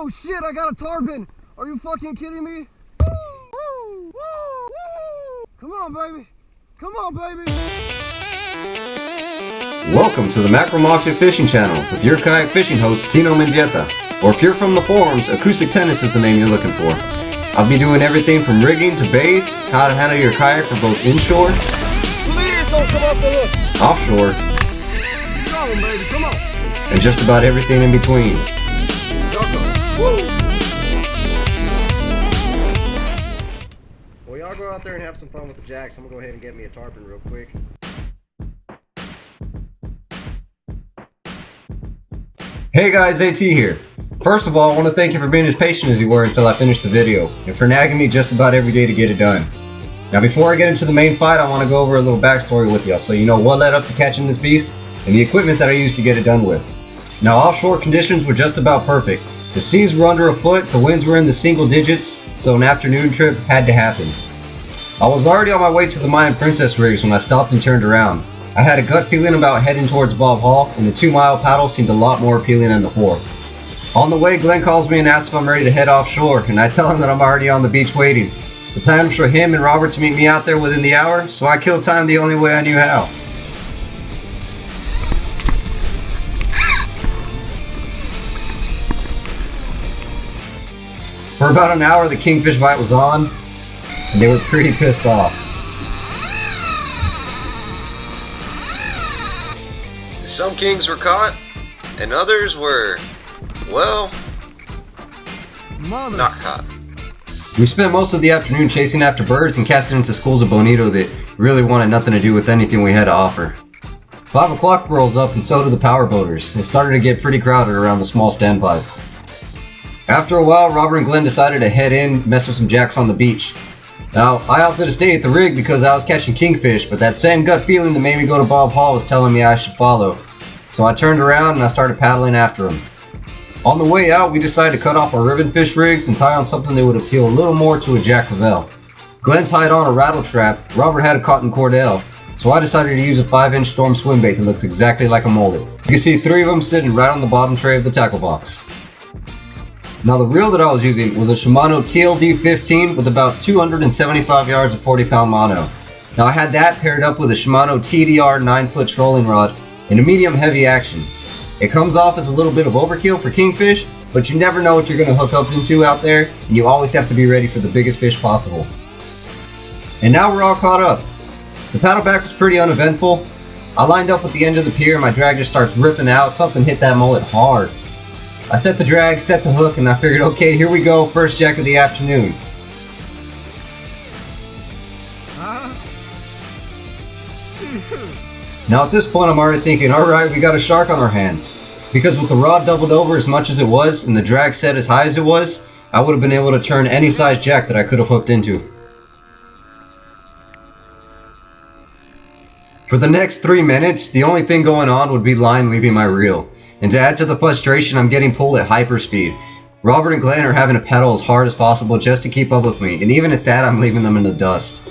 Oh shit, I got a tarpon. Are you fucking kidding me? Come on, baby. Come on, baby. Welcome to the Mackerel Offshore Fishing Channel with your kayak fishing host, Tino Mendieta. Or if you're from the forums, acoustic tennis is the name you're looking for. I'll be doing everything from rigging to baits, how to handle your kayak for both inshore, Please don't come off the hook. offshore, Come on, baby. Come on. and just about everything in between. Well, y'all go out there and have some fun with the jacks. I'm gonna go ahead and get me a tarpon real quick. Hey guys, AT here. First of all, I want to thank you for being as patient as you were until I finished the video, and for nagging me just about every day to get it done. Now before I get into the main fight, I want to go over a little backstory with y'all so you know what led up to catching this beast, and the equipment that I used to get it done with. Now offshore conditions were just about perfect. The seas were under a foot, the winds were in the single digits, so an afternoon trip had to happen. I was already on my way to the Mayan Princess rigs when I stopped and turned around. I had a gut feeling about heading towards Bob Hall, and the 2-mile paddle seemed a lot more appealing than the 4. On the way, Glenn calls me and asks if I'm ready to head offshore, and I tell him that I'm already on the beach waiting. The time's for him and Robert to meet me out there within the hour, so I killed time the only way I knew how. For about an hour, the kingfish bite was on, and they were pretty pissed off. Some kings were caught, and others were, well, not caught. We spent most of the afternoon chasing after birds and casting into schools of bonito that really wanted nothing to do with anything we had to offer. 5 o'clock rolls up and so do the power boaters. It started to get pretty crowded around the small standpipe. After a while, Robert and Glenn decided to head in, mess with some jacks on the beach. Now, I opted to stay at the rig because I was catching kingfish, but that same gut feeling that made me go to Bob Hall was telling me I should follow. So I turned around and I started paddling after him. On the way out, we decided to cut off our ribbon fish rigs and tie on something that would appeal a little more to a Jack Crevalle. Glenn tied on a rattle trap, Robert had a cotton cordell, so I decided to use a 5-inch storm swim bait that looks exactly like a mullet. You can see 3 of them sitting right on the bottom tray of the tackle box. Now the reel that I was using was a Shimano TLD-15 with about 275 yards of 40-pound mono. Now I had that paired up with a Shimano TDR 9-foot trolling rod in a medium heavy action. It comes off as a little bit of overkill for kingfish, but you never know what you're going to hook up into out there, and you always have to be ready for the biggest fish possible. And now we're all caught up. The paddleback was pretty uneventful. I lined up at the end of the pier and my drag just starts ripping out. Something hit that mullet hard. I set the drag, set the hook, and I figured, okay, here we go, first jack of the afternoon. Now at this point I'm already thinking, alright, we got a shark on our hands. Because with the rod doubled over as much as it was, and the drag set as high as it was, I would have been able to turn any size jack that I could have hooked into. For the next 3 minutes, the only thing going on would be line leaving my reel. And to add to the frustration, I'm getting pulled at hyperspeed. Robert and Glenn are having to pedal as hard as possible just to keep up with me, and even at that I'm leaving them in the dust.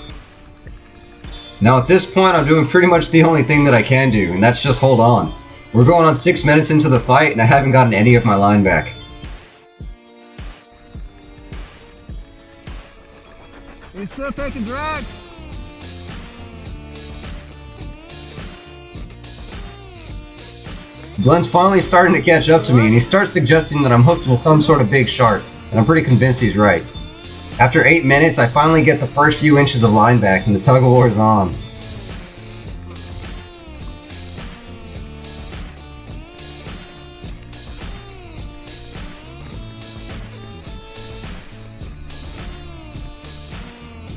Now at this point I'm doing pretty much the only thing that I can do, and that's just hold on. We're going on 6 minutes into the fight and I haven't gotten any of my line back. He's still taking drag. Glenn's finally starting to catch up to me and he starts suggesting that I'm hooked with some sort of big shark, and I'm pretty convinced he's right. After 8 minutes, I finally get the first few inches of line back and the tug of war is on.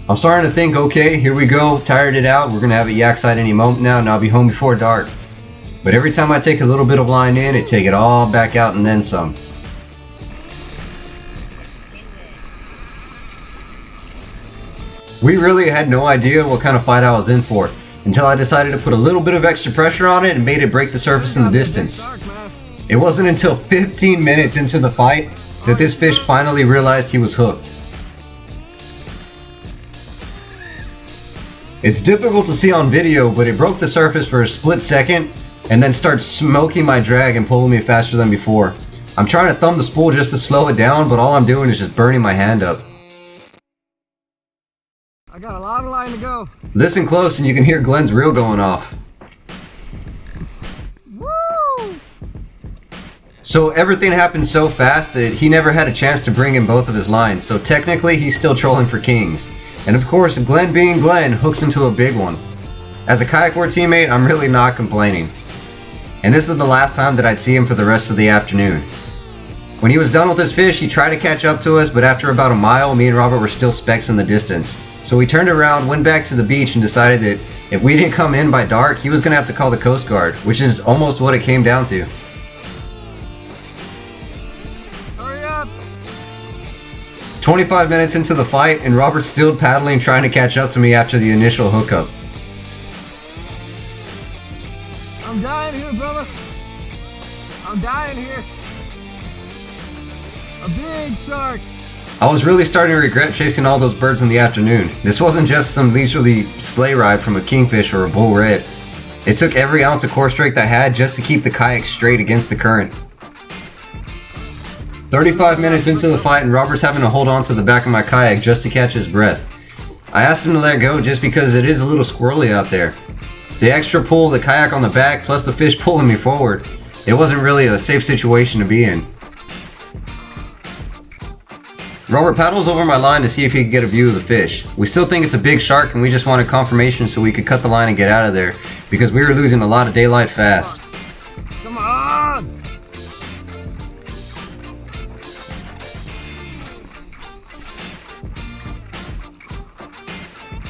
I'm starting to think, okay, here we go, tired it out, we're going to have a yak sight any moment now and I'll be home before dark. But every time I take a little bit of line in, it take it all back out and then some. We really had no idea what kind of fight I was in for, until I decided to put a little bit of extra pressure on it and made it break the surface in the distance. It wasn't until 15 minutes into the fight that this fish finally realized he was hooked. It's difficult to see on video, but it broke the surface for a split second and then started smoking my drag and pulling me faster than before. I'm trying to thumb the spool just to slow it down, but all I'm doing is just burning my hand up. I got a lot of line to go. Listen close and you can hear Glenn's reel going off. Woo! So everything happened so fast that he never had a chance to bring in both of his lines, so technically he's still trolling for kings. And of course, Glenn being Glenn, hooks into a big one. As a kayak war teammate, I'm really not complaining. And this is the last time that I'd see him for the rest of the afternoon. When he was done with his fish, he tried to catch up to us, but after about a mile, me and Robert were still specks in the distance. So we turned around, went back to the beach, and decided that if we didn't come in by dark, he was going to have to call the Coast Guard, which is almost what it came down to. Hurry up! 25 minutes into the fight, and Robert's still paddling, trying to catch up to me after the initial hookup. I'm dying here, brother. I'm dying here. A big shark. I was really starting to regret chasing all those birds in the afternoon. This wasn't just some leisurely sleigh ride from a kingfish or a bull red. It took every ounce of core strength I had just to keep the kayak straight against the current. 35 minutes into the fight and Robert's having to hold on to the back of my kayak just to catch his breath. I asked him to let go just because it is a little squirrely out there. The extra pull of the kayak on the back plus the fish pulling me forward, it wasn't really a safe situation to be in. Robert paddles over my line to see if he can get a view of the fish. We still think it's a big shark and we just wanted confirmation so we could cut the line and get out of there because we were losing a lot of daylight fast. Come on!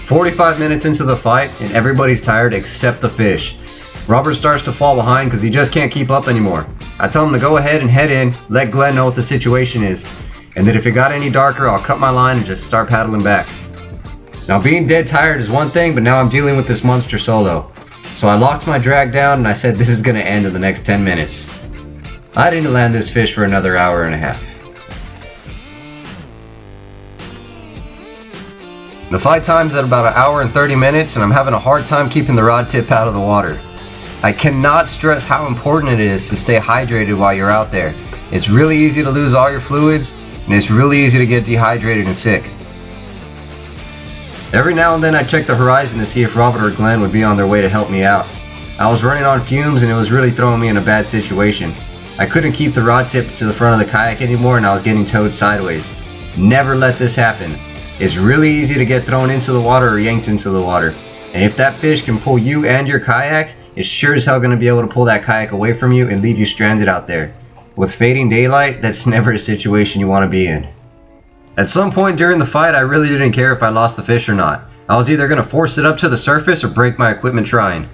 "45 minutes into the fight and everybody's tired except the fish. Robert starts to fall behind because he just can't keep up anymore. I tell him to go ahead and head in, let Glenn know what the situation is, and that if it got any darker I'll cut my line and just start paddling back. Now being dead tired is one thing, but now I'm dealing with this monster solo. So I locked my drag down and I said this is going to end in the next 10 minutes. I didn't land this fish for another hour and a half. The fight time's at about an hour and 30 minutes and I'm having a hard time keeping the rod tip out of the water. I cannot stress how important it is to stay hydrated while you're out there. It's really easy to lose all your fluids and it's really easy to get dehydrated and sick. Every now and then I check the horizon to see if Robert or Glenn would be on their way to help me out. I was running on fumes and it was really throwing me in a bad situation. I couldn't keep the rod tip to the front of the kayak anymore and I was getting towed sideways. Never let this happen. It's really easy to get thrown into the water or yanked into the water. And if that fish can pull you and your kayak, it's sure as hell going to be able to pull that kayak away from you and leave you stranded out there. With fading daylight, that's never a situation you want to be in. At some point during the fight, I really didn't care if I lost the fish or not. I was either going to force it up to the surface or break my equipment trying.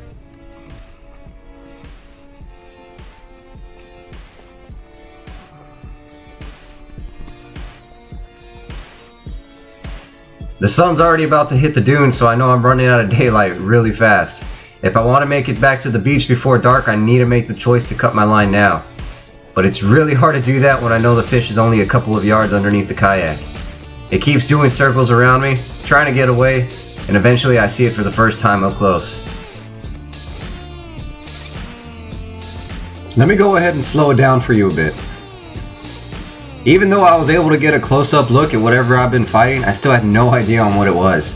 The sun's already about to hit the dunes, so I know I'm running out of daylight really fast. If I want to make it back to the beach before dark, I need to make the choice to cut my line now. But it's really hard to do that when I know the fish is only a couple of yards underneath the kayak. It keeps doing circles around me, trying to get away, and eventually I see it for the first time up close. Let me go ahead and slow it down for you a bit. Even though I was able to get a close-up look at whatever I've been fighting, I still had no idea on what it was.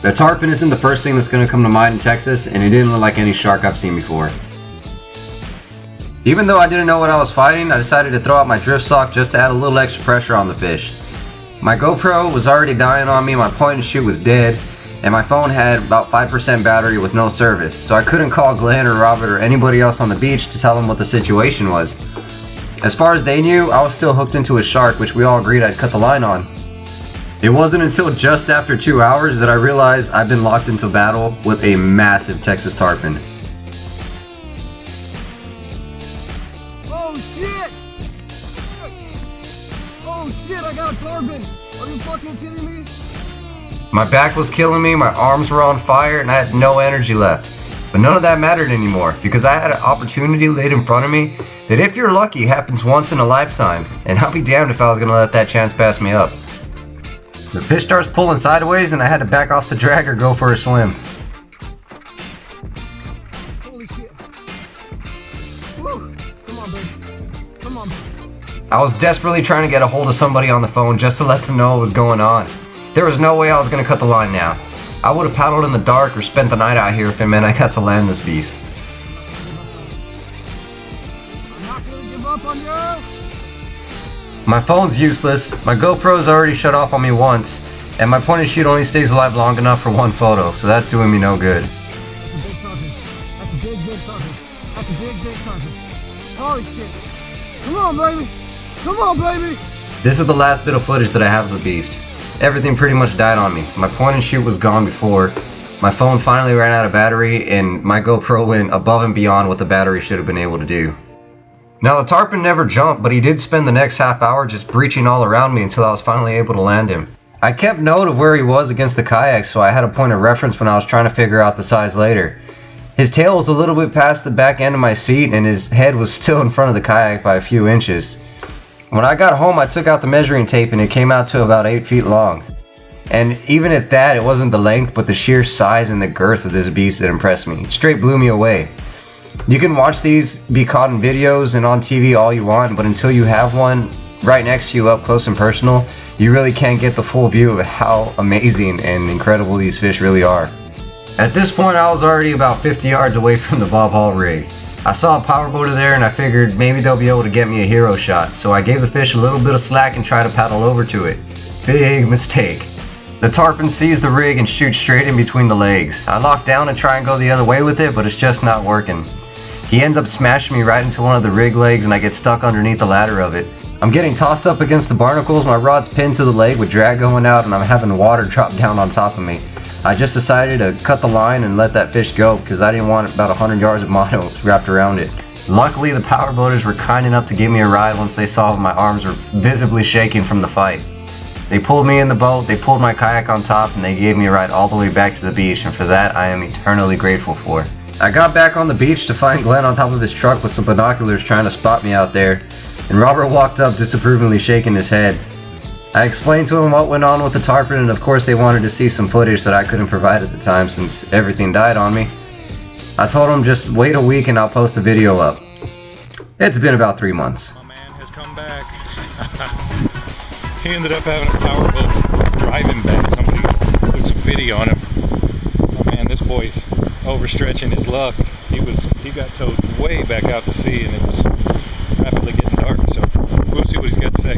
The tarpon isn't the first thing that's going to come to mind in Texas, and it didn't look like any shark I've seen before. Even though I didn't know what I was fighting, I decided to throw out my drift sock just to add a little extra pressure on the fish. My GoPro was already dying on me, my point and shoot was dead, and my phone had about 5% battery with no service, so I couldn't call Glenn or Robert or anybody else on the beach to tell them what the situation was. As far as they knew, I was still hooked into a shark, which we all agreed I'd cut the line on. It wasn't until just after 2 hours that I realized I'd been locked into battle with a massive Texas tarpon. Oh shit! Oh shit, I got a tarpon! Are you fucking kidding me? My back was killing me, my arms were on fire, and I had no energy left. But none of that mattered anymore, because I had an opportunity laid in front of me that if you're lucky happens once in a lifetime, and I'll be damned if I was going to let that chance pass me up. The fish starts pulling sideways and I had to back off the drag or go for a swim. Holy shit. Woo. Come on, baby. Come on. I was desperately trying to get a hold of somebody on the phone just to let them know what was going on. There was no way I was going to cut the line now. I would have paddled in the dark or spent the night out here if it meant I got to land this beast. I'm not gonna give up on you. My phone's useless, my GoPro's already shut off on me once, and my point and shoot only stays alive long enough for one photo, so that's doing me no good. That's a big target. That's a big target. That's a big target. Holy shit. Come on, baby. Come on, baby. This is the last bit of footage that I have of the beast. Everything pretty much died on me. My point and shoot was gone before. My phone finally ran out of battery, and my GoPro went above and beyond what the battery should have been able to do. Now the tarpon never jumped, but he did spend the next half hour just breaching all around me until I was finally able to land him. I kept note of where he was against the kayak, so I had a point of reference when I was trying to figure out the size later. His tail was a little bit past the back end of my seat, and his head was still in front of the kayak by a few inches. When I got home, I took out the measuring tape and it came out to about 8 feet long. And even at that, it wasn't the length, but the sheer size and the girth of this beast that impressed me. It straight blew me away. You can watch these be caught in videos and on TV all you want, but until you have one right next to you up close and personal, you really can't get the full view of how amazing and incredible these fish really are. At this point, I was already about 50 yards away from the Bob Hall rig. I saw a powerboater there and I figured maybe they'll be able to get me a hero shot, so I gave the fish a little bit of slack and tried to paddle over to it. Big mistake. The tarpon sees the rig and shoots straight in between the legs. I lock down and try and go the other way with it, but it's just not working. He ends up smashing me right into one of the rig legs and I get stuck underneath the ladder of it. I'm getting tossed up against the barnacles, my rod's pinned to the leg with drag going out, and I'm having water drop down on top of me. I just decided to cut the line and let that fish go because I didn't want about 100 yards of mono wrapped around it. Luckily, the powerboaters were kind enough to give me a ride once they saw my arms were visibly shaking from the fight. They pulled me in the boat, they pulled my kayak on top, and they gave me a ride all the way back to the beach, and for that I am eternally grateful for. I got back on the beach to find Glenn on top of his truck with some binoculars trying to spot me out there, and Robert walked up disapprovingly shaking his head. I explained to him what went on with the tarpon, and of course they wanted to see some footage that I couldn't provide at the time since everything died on me. I told him just wait a week and I'll post the video up. It's been about 3 months. My man has come back. He ended up having a powerboat driving back. Somebody put some video on him. Oh man, this boy's overstretching his luck. He got towed way back out to sea, and it was rapidly getting